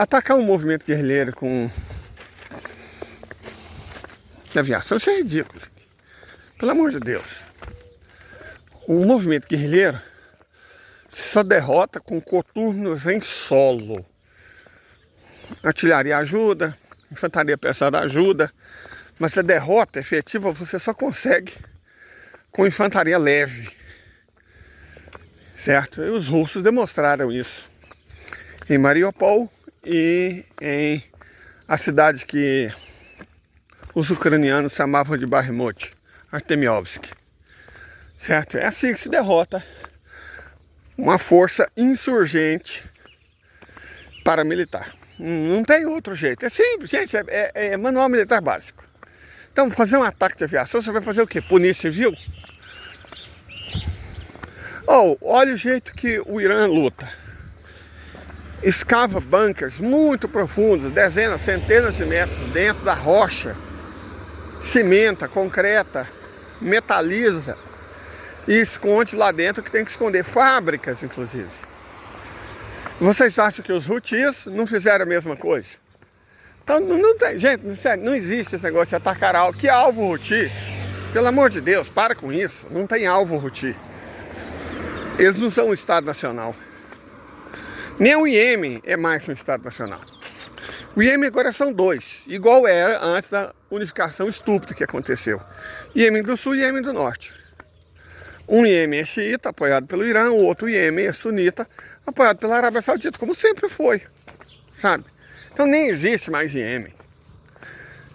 atacar um movimento guerrilheiro com aviação, isso é ridículo. Pelo amor de Deus. Um movimento guerrilheiro só derrota com coturnos em solo. Artilharia ajuda, infantaria pesada ajuda, mas a derrota efetiva você só consegue com infantaria leve. Certo? E os russos demonstraram isso em Mariupol e em a cidade que os ucranianos chamavam de Bakhmut, Artemiovsk. Certo? É assim que se derrota uma força insurgente paramilitar. Não tem outro jeito. É simples, gente, é manual militar básico. Então, fazer um ataque de aviação, você vai fazer o quê? Punir civil? Olha o jeito que o Irã luta. Escava bunkers muito profundos, dezenas, centenas de metros dentro da rocha. Cimenta, concreta, metaliza e esconde lá dentro, que tem que esconder fábricas, inclusive. Vocês acham que os Houthis não fizeram a mesma coisa? Então não tem, gente, sério, não existe esse negócio de atacar alvo. Que alvo Houthi? Pelo amor de Deus, para com isso. Não tem alvo Houthi. Eles não são um Estado Nacional. Nem o Iêmen é mais um Estado Nacional. O Iêmen agora são dois, igual era antes da unificação estúpida que aconteceu. Iêmen do Sul e Iêmen do Norte. Um Iêmen é xiita, apoiado pelo Irã, o outro Iêmen é sunita, apoiado pela Arábia Saudita, como sempre foi, sabe? Então nem existe mais Iêmen,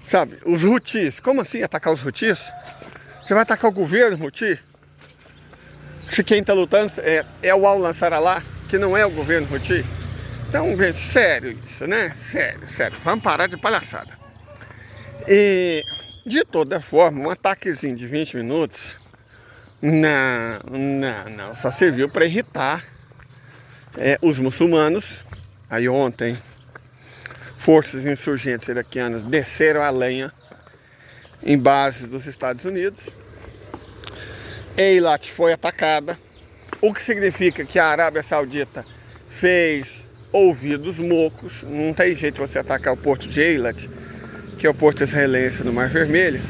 sabe? Os Houthis, como assim atacar os Houthis? Você vai atacar o governo Houthi? Se quem está lutando é o Al-Nasrallah, que não é o governo Houthi? Então, gente, sério isso, né? Sério, vamos parar de palhaçada. E, de toda forma, um ataquezinho de 20 minutos, não, só serviu para irritar os muçulmanos. Aí ontem, forças insurgentes iraquianas desceram a lenha em bases dos Estados Unidos. Eilat foi atacada, o que significa que a Arábia Saudita fez ouvidos mocos. Não tem jeito de você atacar o porto de Eilat, que é o porto israelense no Mar Vermelho,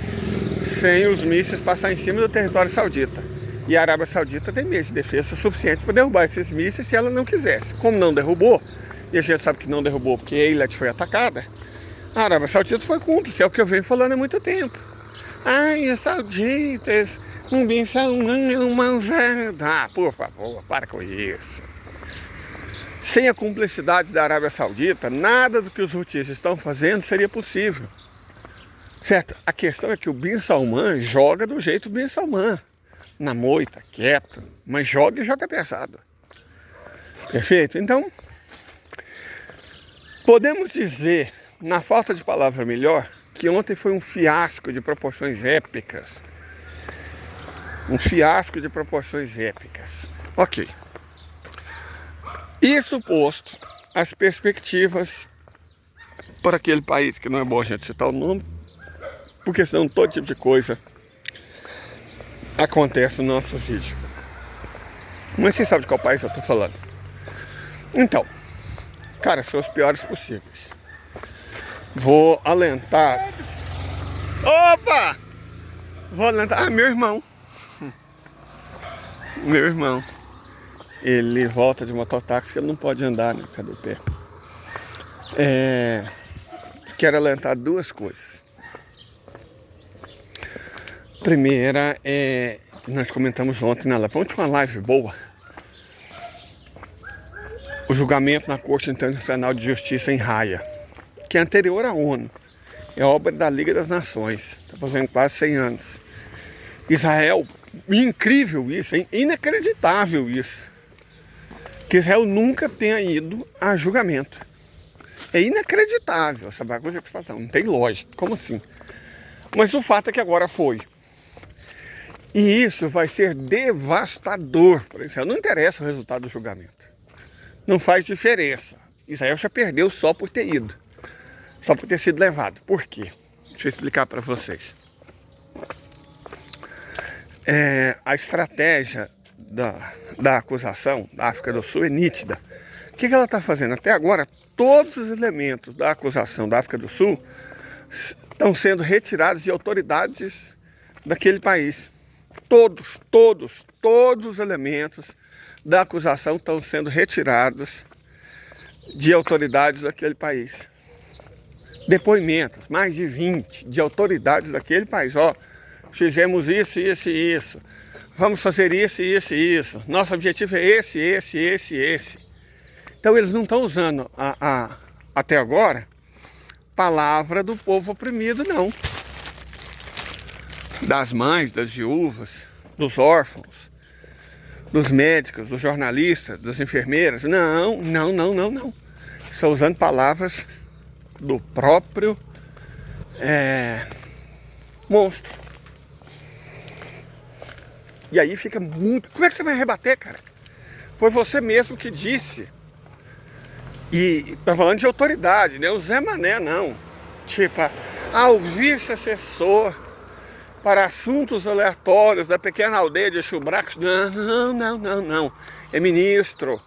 sem os mísseis passar em cima do território saudita. E a Arábia Saudita tem meios de defesa suficiente para derrubar esses mísseis se ela não quisesse. Como não derrubou, e a gente sabe que não derrubou porque Eilat foi atacada, a Arábia Saudita foi cúmplice, é o que eu venho falando há muito tempo. Ai, os sauditas não pensam uma verdade. Por favor, para com isso. Sem a cumplicidade da Arábia Saudita, nada do que os Houthis estão fazendo seria possível. Certo? A questão é que o Bin Salman joga do jeito Bin Salman. Na moita, quieto, mas joga e joga pesado. Perfeito? Então, podemos dizer, na falta de palavra melhor, que ontem foi um fiasco de proporções épicas. Um fiasco de proporções épicas. Ok. Isso posto, as perspectivas para aquele país, que não é bom a gente citar o nome, porque senão todo tipo de coisa acontece no nosso vídeo. Mas você sabe de qual país eu estou falando. Então, cara, são os piores possíveis. Vou alentar. Opa! Vou alentar. Meu irmão. Meu irmão. Ele volta de mototáxi que ele não pode andar, né? Cadê o pé? Quero alentar duas coisas. Primeira nós comentamos ontem na live. Ontem foi uma live boa. O julgamento na Corte Internacional de Justiça em Haia, que é anterior à ONU. É obra da Liga das Nações. Está fazendo quase 100 anos. Israel, incrível isso, é inacreditável isso. Que Israel nunca tenha ido a julgamento. É inacreditável essa coisa que você fala, não tem lógica, como assim? Mas o fato é que agora foi. E isso vai ser devastador para Israel. Não interessa o resultado do julgamento. Não faz diferença. Israel já perdeu só por ter ido. Só por ter sido levado. Por quê? Deixa eu explicar para vocês. A estratégia da acusação da África do Sul é nítida. O que ela está fazendo? Até agora, todos os elementos da acusação da África do Sul estão sendo retirados de autoridades daquele país. Todos os elementos da acusação estão sendo retirados de autoridades daquele país. Depoimentos, mais de 20 de autoridades daquele país. Ó, fizemos isso, isso e isso. Vamos fazer isso, isso e isso. Nosso objetivo é esse. Então eles não estão usando até agora palavra do povo oprimido, não. Das mães, das viúvas, dos órfãos, dos médicos, dos jornalistas, das enfermeiras. Não. Estão usando palavras do próprio monstro. E aí fica muito... Como é que você vai rebater, cara? Foi você mesmo que disse. E tá falando de autoridade, né? O Zé Mané, não. Tipo, o vice-assessor para assuntos aleatórios da pequena aldeia de Chubracos. Não. É ministro,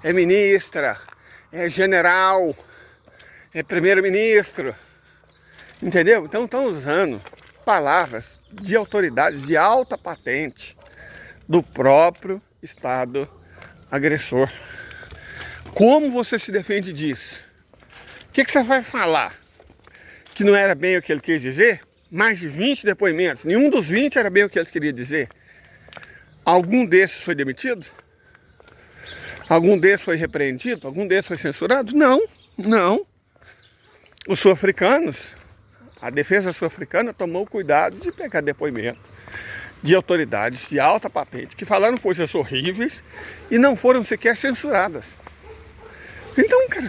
é ministra, é general, é primeiro-ministro. Entendeu? Então estão usando palavras de autoridades de alta patente do próprio Estado agressor. Como você se defende disso? O que você vai falar? Que não era bem o que ele quis dizer? Mais de 20 depoimentos. Nenhum dos 20 era bem o que ele queria dizer. Algum desses foi demitido? Algum desses foi repreendido? Algum desses foi censurado? Não. Os sul-africanos, a defesa sul-africana tomou cuidado de pegar depoimento de autoridades de alta patente que falaram coisas horríveis e não foram sequer censuradas. Então, cara,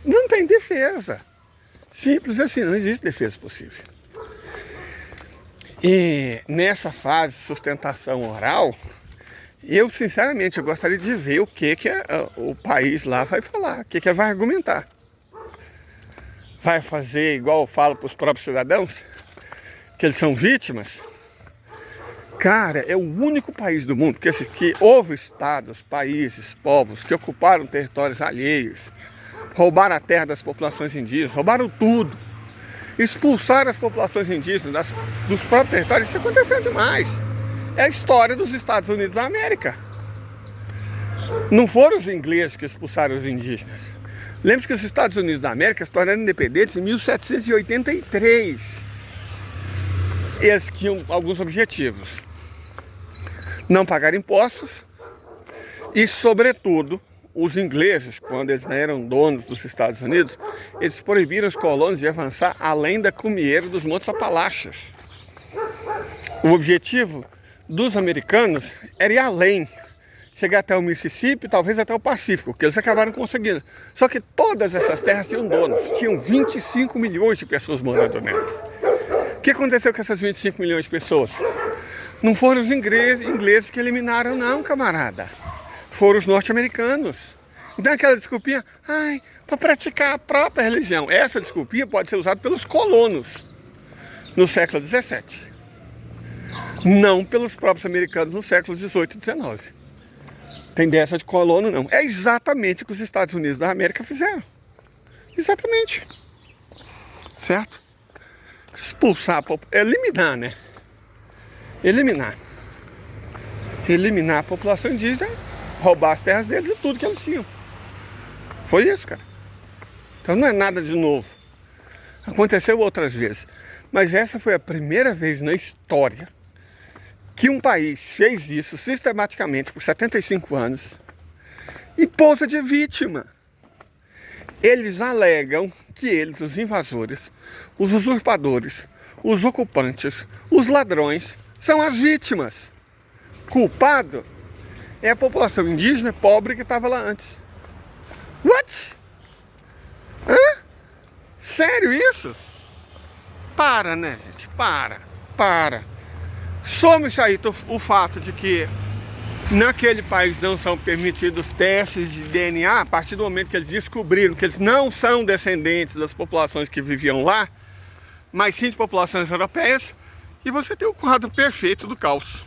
não tem defesa. Simples assim, não existe defesa possível. E nessa fase de sustentação oral, eu sinceramente gostaria de ver o que o país lá vai falar, o que vai argumentar. Vai fazer igual eu falo para os próprios cidadãos, que eles são vítimas? Cara, é o único país do mundo que houve estados, países, povos que ocuparam territórios alheios, roubaram a terra das populações indígenas, roubaram tudo, expulsaram as populações indígenas dos próprios territórios. Isso aconteceu demais. É a história dos Estados Unidos da América. Não foram os ingleses que expulsaram os indígenas. Lembre-se que os Estados Unidos da América se tornaram independentes em 1783. Eles tinham alguns objetivos: não pagar impostos e, sobretudo, os ingleses, quando eles eram donos dos Estados Unidos, eles proibiram os colonos de avançar além da cumieira dos Montes Apalaches. O objetivo dos americanos era ir além, chegar até o Mississippi, talvez até o Pacífico, que eles acabaram conseguindo. Só que todas essas terras tinham donos, tinham 25 milhões de pessoas morando nelas. O que aconteceu com essas 25 milhões de pessoas? Não foram os ingleses que eliminaram, não, camarada. Foram os norte-americanos. Então aquela desculpinha, para praticar a própria religião. Essa desculpinha pode ser usada pelos colonos no século XVII. Não pelos próprios americanos no século XVIII e XIX. Tem dessa de colono, não. É exatamente o que os Estados Unidos da América fizeram. Exatamente. Certo? Expulsar, eliminar, né? Eliminar a população indígena, roubar as terras deles e tudo que eles tinham. Foi isso, cara. Então não é nada de novo. Aconteceu outras vezes. Mas essa foi a primeira vez na história que um país fez isso sistematicamente por 75 anos e pousa de vítima. Eles alegam que eles, os invasores, os usurpadores, os ocupantes, os ladrões, são as vítimas. Culpado é a população indígena pobre que estava lá antes. What? Hã? Sério isso? Para, né, gente? Para. Some-se aí o fato de que naquele país não são permitidos testes de DNA a partir do momento que eles descobriram que eles não são descendentes das populações que viviam lá, mas sim de populações europeias, e você tem o quadro perfeito do caos.